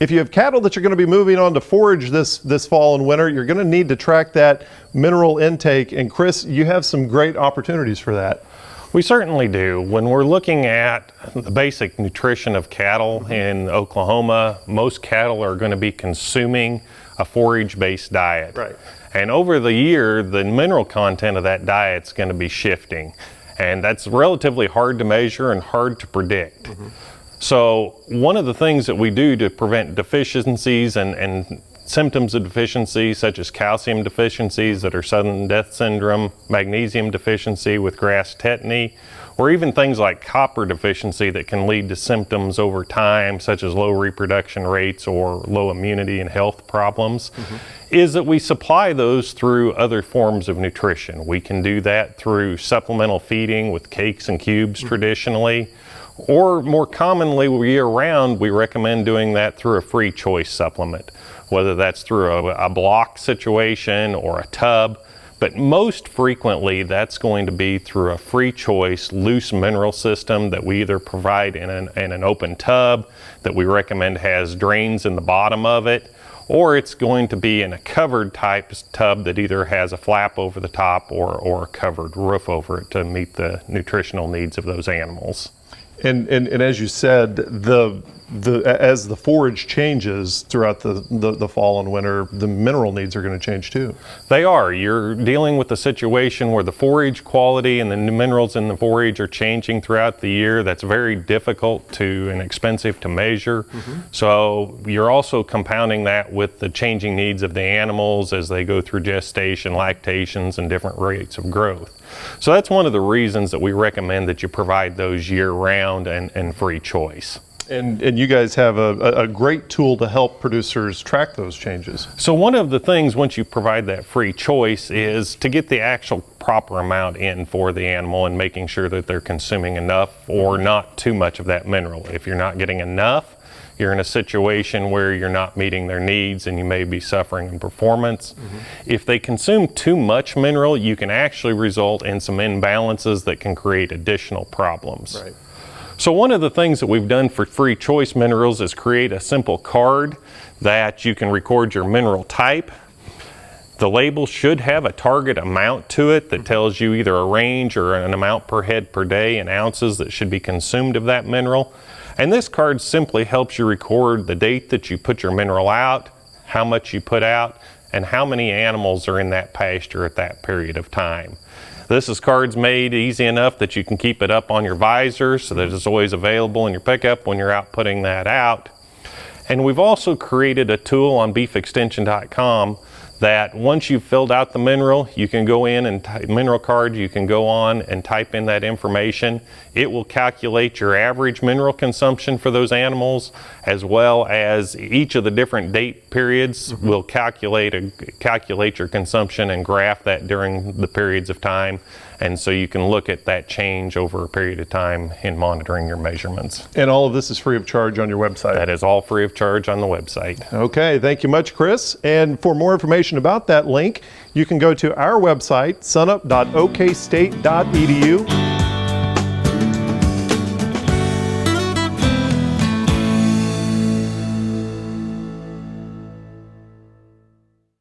If you have cattle that you're going to be moving on to forage this fall and winter, you're going to need to track that mineral intake. And Chris, you have some great opportunities for that. We certainly do. When we're looking at the basic nutrition of cattle in Oklahoma, most cattle are going to be consuming a forage-based diet. Right. And over the year, the mineral content of that diet is going to be shifting. And that's relatively hard to measure and hard to predict. Mm-hmm. So one of the things that we do to prevent deficiencies and symptoms of deficiency, such as calcium deficiencies that are sudden death syndrome, magnesium deficiency with grass tetany, or even things like copper deficiency that can lead to symptoms over time, such as low reproduction rates or low immunity and health problems, is that we supply those through other forms of nutrition. We can do that through supplemental feeding with cakes and cubes traditionally, or more commonly year-round, we recommend doing that through a free choice supplement, whether that's through a block situation or a tub. But most frequently, that's going to be through a free choice loose mineral system that we either provide in an open tub that we recommend has drains in the bottom of it, or it's going to be in a covered type tub that either has a flap over the top or a covered roof over it to meet the nutritional needs of those animals. And as you said, as the forage changes throughout the fall and winter, the mineral needs are going to change too. They are. You're dealing with a situation where the forage quality and the minerals in the forage are changing throughout the year. That's very difficult and expensive to measure. So you're also compounding that with the changing needs of the animals as they go through gestation, lactations, and different rates of growth. So that's one of the reasons that we recommend that you provide those year-round and free choice. And you guys have a great tool to help producers track those changes. So one of the things, once you provide that free choice, is to get the actual proper amount in for the animal and making sure that they're consuming enough or not too much of that mineral. If you're not getting enough, you're in a situation where you're not meeting their needs and you may be suffering in performance. If they consume too much mineral, you can actually result in some imbalances that can create additional problems. Right. So one of the things that we've done for free choice minerals is create a simple card that you can record your mineral type. The label should have a target amount to it that tells you either a range or an amount per head per day in ounces that should be consumed of that mineral. And this card simply helps you record the date that you put your mineral out, how much you put out, and how many animals are in that pasture at that period of time. This card's made easy enough that you can keep it up on your visor so that it's always available in your pickup when you're out putting that out. And we've also created a tool on beefextension.com that once you've filled out the mineral, you can go in and mineral card, you can go on and type in that information. It will calculate your average mineral consumption for those animals, as well as each of the different date periods will calculate your consumption and graph that during the periods of time. And so you can look at that change over a period of time in monitoring your measurements. And all of this is free of charge on your website? That is all free of charge on the website. Okay, thank you much, Chris. And for more information about that link, you can go to our website, sunup.okstate.edu.